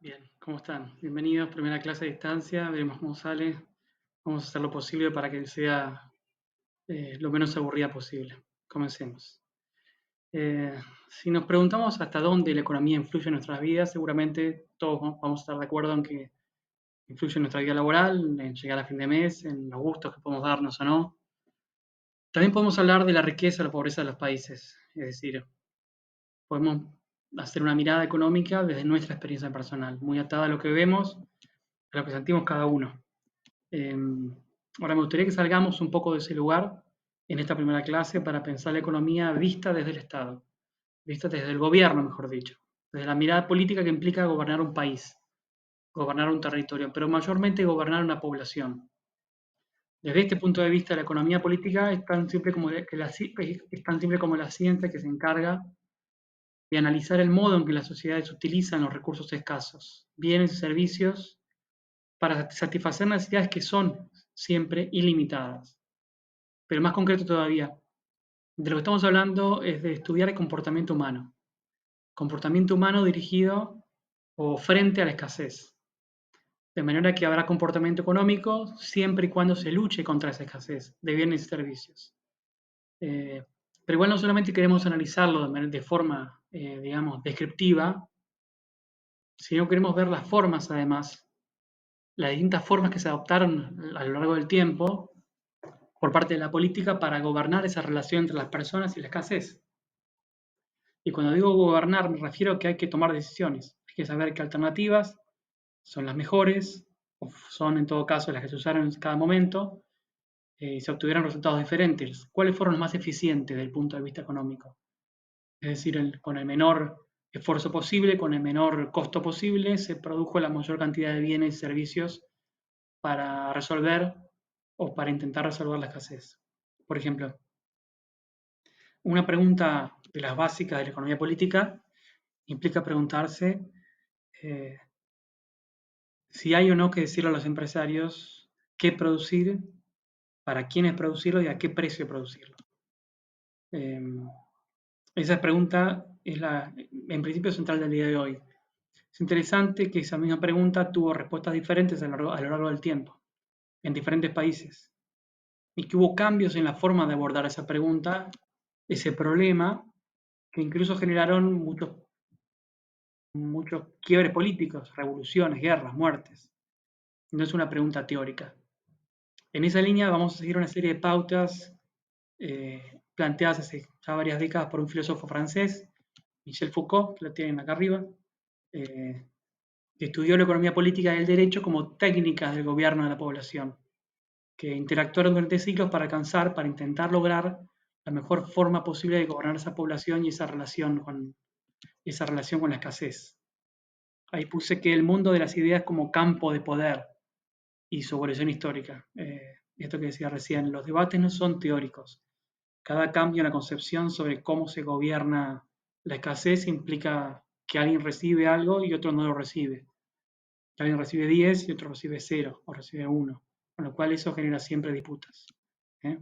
Bien, ¿cómo están? Bienvenidos, primera clase a distancia, veremos cómo sale. Vamos a hacer lo posible para que sea lo menos aburrida posible. Comencemos. Si nos preguntamos hasta dónde la economía influye en nuestras vidas, seguramente todos vamos a estar de acuerdo en que influye en nuestra vida laboral, en llegar a fin de mes, en los gustos que podemos darnos o no. También podemos hablar de la riqueza o la pobreza de los países, es decir, podemos hacer una mirada económica desde nuestra experiencia personal, muy atada a lo que vemos, a lo que sentimos cada uno. Eh, Ahora me gustaría que salgamos un poco de ese lugar en esta primera clase para pensar la economía vista desde el Estado, vista desde el gobierno, mejor dicho, desde la mirada política que implica gobernar un país, gobernar un territorio, pero mayormente gobernar una población. Desde este punto de vista, la economía política es tan simple como, es tan simple como la ciencia que se encarga de analizar el modo en que las sociedades utilizan los recursos escasos, bienes y servicios, para satisfacer necesidades que son siempre ilimitadas. Pero más concreto todavía, de lo que estamos hablando es de estudiar el comportamiento humano dirigido o frente a la escasez. De manera que habrá comportamiento económico siempre y cuando se luche contra esa escasez de bienes y servicios. Eh, pero igual no solamente queremos analizarlo de forma, digamos, descriptiva, sino queremos ver las formas, además, las distintas formas que se adoptaron a lo largo del tiempo por parte de la política para gobernar esa relación entre las personas y la escasez. Y cuando digo gobernar me refiero a que hay que tomar decisiones, hay que saber qué alternativas son las mejores, o son en todo caso las que se usaron en cada momento, y se obtuvieron resultados diferentes. ¿Cuáles fueron los más eficientes desde el punto de vista económico? Es decir, con el menor esfuerzo posible, con el menor costo posible, se produjo la mayor cantidad de bienes y servicios para resolver o para intentar resolver la escasez. Por ejemplo, una pregunta de las básicas de la economía política implica preguntarse eh, si hay o no que decirle a los empresarios qué producir, para quiénes producirlo y a qué precio producirlo. Eh, Esa pregunta es en principio central del día de hoy. Es interesante que esa misma pregunta tuvo respuestas diferentes a lo largo del tiempo, en diferentes países, y que hubo cambios en la forma de abordar esa pregunta, ese problema, que incluso generaron muchos quiebres políticos, revoluciones, guerras, muertes. No es una pregunta teórica. En esa línea vamos a seguir una serie de pautas planteadas hace ya varias décadas por un filósofo francés, Michel Foucault, que lo tienen acá arriba, eh, que estudió la economía política y el derecho como técnicas del gobierno de la población, que interactuaron durante siglos para intentar lograr la mejor forma posible de gobernar esa población y esa relación con la escasez. Ahí puse que el mundo de las ideas como campo de poder y su evolución histórica. Esto que decía recién, los debates no son teóricos. Cada cambio en la concepción sobre cómo se gobierna la escasez implica que alguien recibe algo y otro no lo recibe. Que alguien recibe 10 y otro recibe 0 o recibe 1, con lo cual eso genera siempre disputas. ¿eh?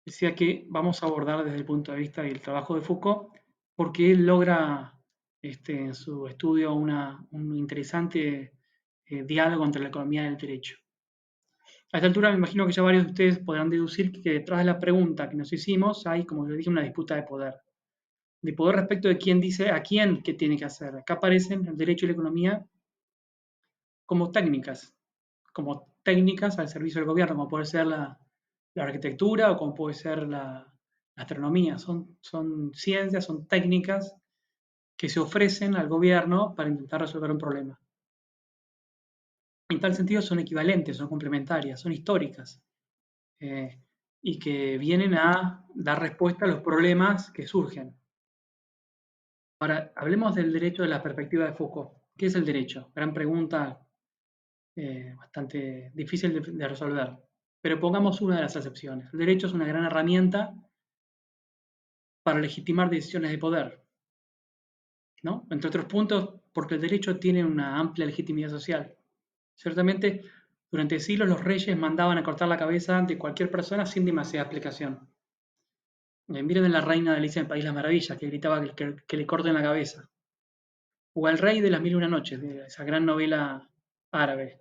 Decía que vamos a abordar desde el punto de vista del trabajo de Foucault, porque él logra en su estudio un interesante diálogo entre la economía y el derecho. A esta altura me imagino que ya varios de ustedes podrán deducir que detrás de la pregunta que nos hicimos hay, como les dije, una disputa de poder. De poder respecto de quién dice a quién qué tiene que hacer. Acá aparecen el derecho y la economía como técnicas al servicio del gobierno, como puede ser la arquitectura o como puede ser la astronomía. Son ciencias, son técnicas que se ofrecen al gobierno para intentar resolver un problema. En tal sentido son equivalentes, son complementarias, son históricas. eh, y que vienen a dar respuesta a los problemas que surgen. Ahora, hablemos del derecho de la perspectiva de Foucault. ¿Qué es el derecho? Gran pregunta, bastante difícil de resolver. Pero pongamos una de las acepciones. El derecho es una gran herramienta para legitimar decisiones de poder, ¿no? Entre otros puntos, porque el derecho tiene una amplia legitimidad social. Ciertamente, durante siglos los reyes mandaban a cortar la cabeza de cualquier persona sin demasiada explicación. Miren a la reina de Alicia en el País de las Maravillas, que gritaba que le corten la cabeza. o El rey de las mil y una noches, de esa gran novela árabe,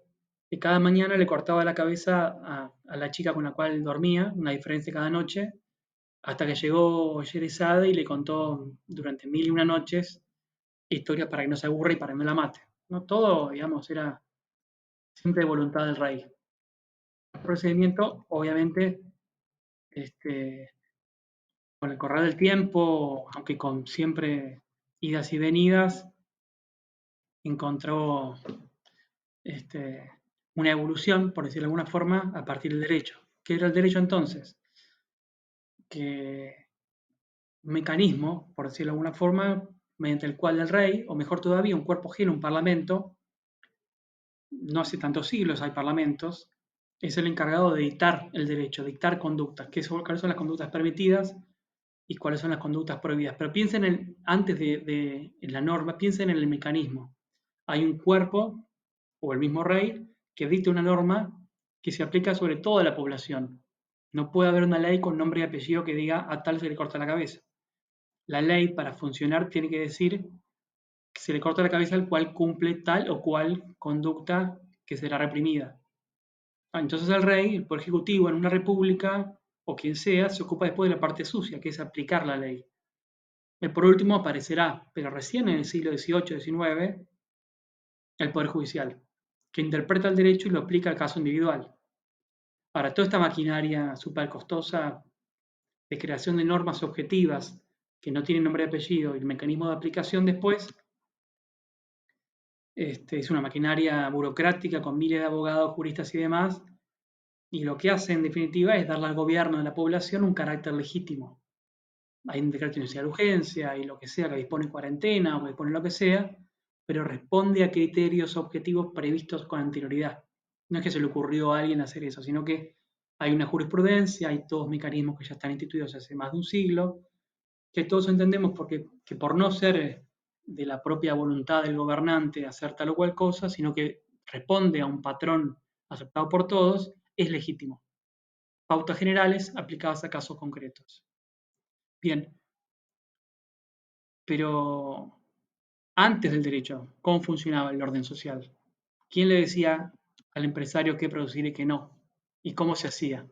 que cada mañana le cortaba la cabeza a la chica con la cual dormía, una diferencia cada noche, hasta que llegó Sherazade y le contó durante mil y una noches historias para que no se aburra y para que no la mate. ¿No? Todo, digamos, era siempre voluntad del rey. El procedimiento, obviamente, este, con el correr del tiempo, aunque con siempre idas y venidas, encontró este, una evolución, por decirlo de alguna forma, a partir del derecho. ¿Qué era el derecho entonces? Que un mecanismo, por decirlo de alguna forma, mediante el cual el rey, o mejor todavía, un cuerpo ajeno, un parlamento, no hace tantos siglos hay parlamentos, es el encargado de dictar el derecho, dictar conductas, cuáles son las conductas permitidas y cuáles son las conductas prohibidas. Pero piensen antes en la norma, piensen en el mecanismo. Hay un cuerpo o el mismo rey que dicta una norma que se aplica sobre toda la población. No puede haber una ley con nombre y apellido que diga a tal se le corta la cabeza. La ley, para funcionar, tiene que decir que se le corta la cabeza al cual cumple tal o cual conducta que será reprimida. Entonces el rey, el poder ejecutivo en una república o quien sea, se ocupa después de la parte sucia, que es aplicar la ley. Y por último aparecerá, pero recién en el siglo XVIII-XIX, el Poder Judicial, que interpreta el derecho y lo aplica al caso individual. Para toda esta maquinaria súper costosa de creación de normas objetivas que no tienen nombre y apellido y el mecanismo de aplicación después, es una maquinaria burocrática con miles de abogados, juristas y demás, y lo que hace en definitiva es darle al gobierno de la población un carácter legítimo. Hay un decreto de necesidad de urgencia y lo que sea que dispone cuarentena o que dispone lo que sea, pero responde a criterios objetivos previstos con anterioridad. No es que se le ocurrió a alguien hacer eso, sino que hay una jurisprudencia, hay todos mecanismos que ya están instituidos hace más de un siglo, que todos entendemos porque, que por no ser de la propia voluntad del gobernante hacer tal o cual cosa, sino que responde a un patrón aceptado por todos, es legítimo. Pautas generales aplicadas a casos concretos. Bien, pero antes del derecho, ¿cómo funcionaba el orden social? ¿Quién le decía al empresario qué producir y qué no? ¿Y cómo se hacía?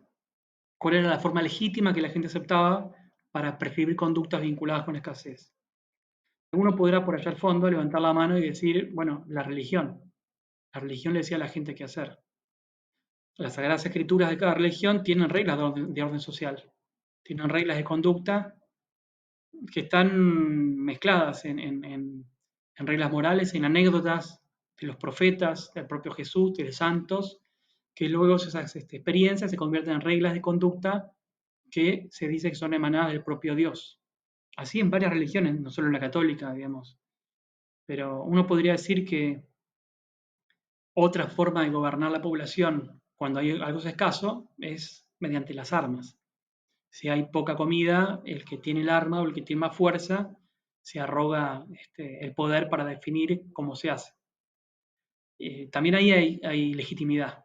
¿Cuál era la forma legítima que la gente aceptaba para prescribir conductas vinculadas con la escasez? Uno podrá por allá al fondo levantar la mano y decir, bueno, la religión. La religión le decía a la gente qué hacer. Las sagradas escrituras de cada religión tienen reglas de orden social, tienen reglas de conducta que están mezcladas en reglas morales, en anécdotas de los profetas, del propio Jesús, de los santos, que luego esas experiencias se convierten en reglas de conducta que se dice que son emanadas del propio Dios. Así en varias religiones, no solo en la católica, digamos. Pero uno podría decir que otra forma de gobernar la población cuando hay algo escaso es mediante las armas. Si hay poca comida, el que tiene el arma o el que tiene más fuerza se arroga el poder para definir cómo se hace. También ahí hay legitimidad,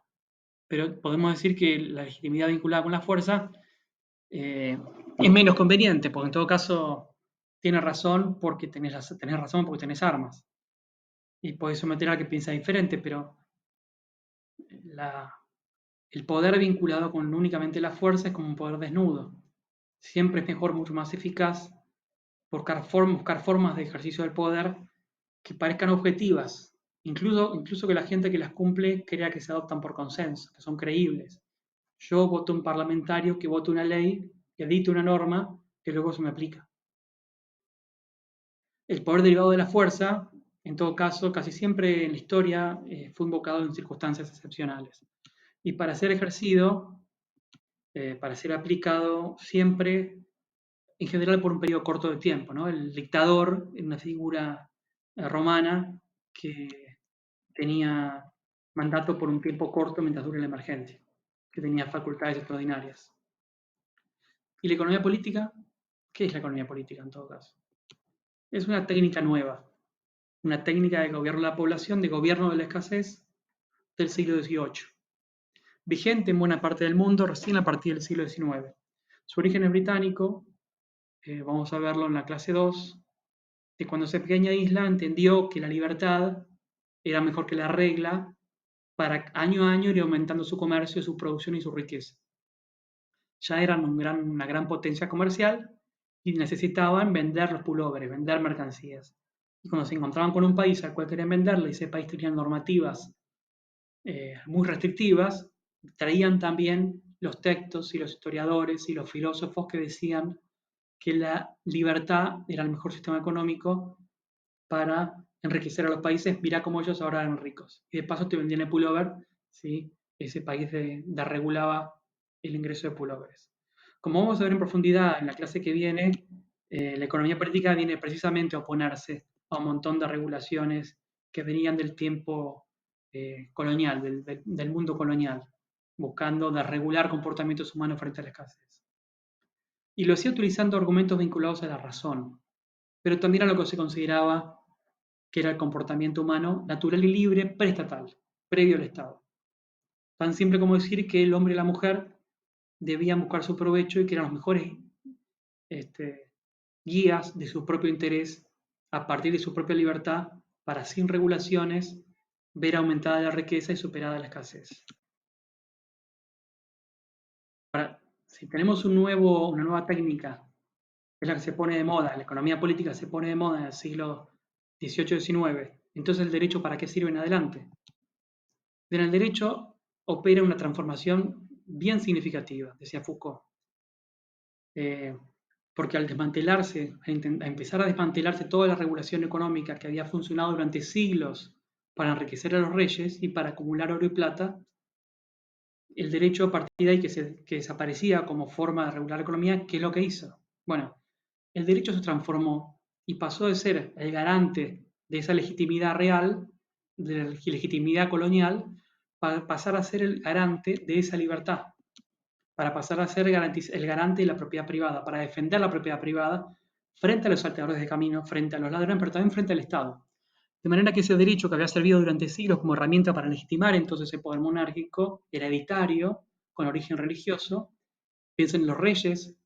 pero podemos decir que la legitimidad vinculada con la fuerza eh, es menos conveniente, porque en todo caso tienes razón porque tenés razón porque tenés armas y podés someter a que piensa diferente, pero la, el poder vinculado con únicamente la fuerza es como un poder desnudo. Siempre es mejor, mucho más eficaz buscar formas de ejercicio del poder que parezcan objetivas, incluso que la gente que las cumple crea que se adoptan por consenso, que son creíbles. Yo voto un parlamentario que vote una ley, que edite una norma, que luego se me aplica. El poder derivado de la fuerza, en todo caso, casi siempre en la historia fue invocado en circunstancias excepcionales. Y para ser ejercido, para ser aplicado, siempre en general por un periodo corto de tiempo, ¿no? El dictador era una figura romana que tenía mandato por un tiempo corto mientras dure la emergencia, que tenía facultades extraordinarias. ¿Y la economía política? ¿Qué es la economía política en todo caso? Es una técnica nueva, una técnica de gobierno de la población, de gobierno de la escasez del siglo XVIII, vigente en buena parte del mundo recién a partir del siglo XIX. Su origen es británico, vamos a verlo en la clase 2, de cuando esa pequeña isla entendió que la libertad era mejor que la regla para año a año ir aumentando su comercio, su producción y su riqueza. Ya eran una gran potencia comercial y necesitaban vender los pulóveres, vender mercancías. Y cuando se encontraban con un país al cual querían venderle y ese país tenía normativas muy restrictivas, traían también los textos y los historiadores y los filósofos que decían que la libertad era el mejor sistema económico para enriquecer a los países. Mirá cómo ellos ahora eran ricos. Y de paso te vendían el pullover, ¿sí? Ese país regulaba el ingreso de pullovers. Como vamos a ver en profundidad en la clase que viene, la economía política viene precisamente a oponerse a un montón de regulaciones que venían del tiempo colonial, del mundo colonial, buscando desregular comportamientos humanos frente a la escasez. Y lo hacía utilizando argumentos vinculados a la razón, pero también a lo que se consideraba que era el comportamiento humano natural y libre preestatal, previo al Estado. Tan simple como decir que el hombre y la mujer debían buscar su provecho y que eran los mejores guías de su propio interés a partir de su propia libertad para, sin regulaciones, ver aumentada la riqueza y superada la escasez. Ahora, si tenemos una nueva técnica, que es la que se pone de moda, la economía política se pone de moda en el siglo XVIII-XIX, entonces el derecho para qué sirve en adelante. En el derecho opera una transformación bien significativa, decía Foucault, porque al desmantelarse, a empezar a desmantelarse toda la regulación económica que había funcionado durante siglos para enriquecer a los reyes y para acumular oro y plata, el derecho a partir de ahí que desaparecía como forma de regular la economía, ¿qué es lo que hizo? Bueno, el derecho se transformó y pasó de ser el garante de esa legitimidad real, de la legitimidad colonial, para pasar a ser el garante de esa libertad, para pasar a ser el garante de la propiedad privada, para defender la propiedad privada frente a los salteadores de camino, frente a los ladrones, pero también frente al Estado. De manera que ese derecho que había servido durante siglos como herramienta para legitimar entonces el poder monárquico, hereditario, con origen religioso, piensen en los reyes,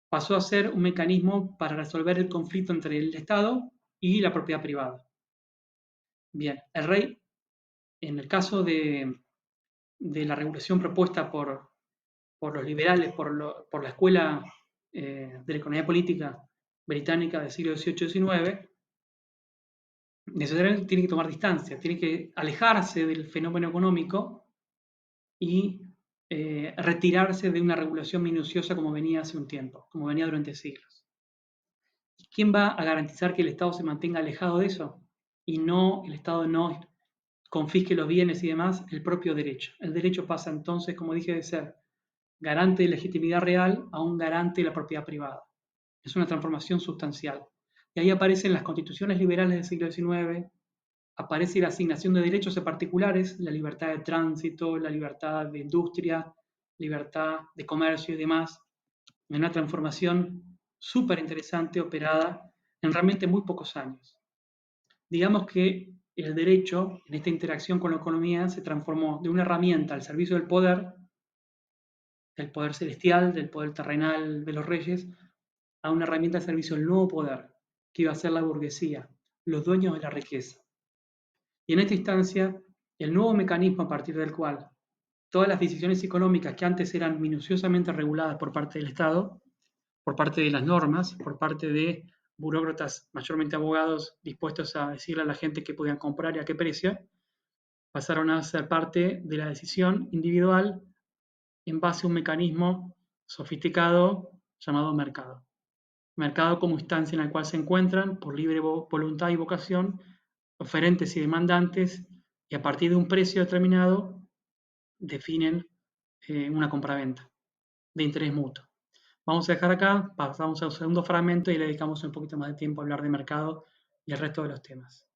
pasó a ser un mecanismo para resolver el conflicto entre el Estado y la propiedad privada. Bien, el rey, en el caso de la regulación propuesta por los liberales, por la escuela de la economía política británica del siglo XVIII-XIX, necesariamente tiene que tomar distancia, tiene que alejarse del fenómeno económico y retirarse de una regulación minuciosa como venía hace un tiempo, como venía durante siglos. ¿Quién va a garantizar que el Estado se mantenga alejado de eso? Y no, el Estado no confisque los bienes y demás, el propio derecho. El derecho pasa entonces, como dije, de ser garante de legitimidad real a un garante de la propiedad privada. Es una transformación sustancial. Y ahí aparecen las constituciones liberales del siglo XIX, aparece la asignación de derechos a particulares, la libertad de tránsito, la libertad de industria, libertad de comercio y demás, en una transformación súper interesante operada en realmente muy pocos años. Digamos que el derecho, en esta interacción con la economía, se transformó de una herramienta al servicio del poder celestial, del poder terrenal de los reyes, a una herramienta al servicio del nuevo poder, que iba a ser la burguesía, los dueños de la riqueza. Y en esta instancia, el nuevo mecanismo a partir del cual todas las decisiones económicas que antes eran minuciosamente reguladas por parte del Estado, por parte de las normas, por parte de burócratas, mayormente abogados, dispuestos a decirle a la gente qué podían comprar y a qué precio, pasaron a ser parte de la decisión individual en base a un mecanismo sofisticado llamado mercado. Mercado como instancia en la cual se encuentran, por libre voluntad y vocación, oferentes y demandantes, y a partir de un precio determinado definen una compraventa de interés mutuo. Vamos a dejar acá, pasamos al segundo fragmento y le dedicamos un poquito más de tiempo a hablar de mercado y el resto de los temas.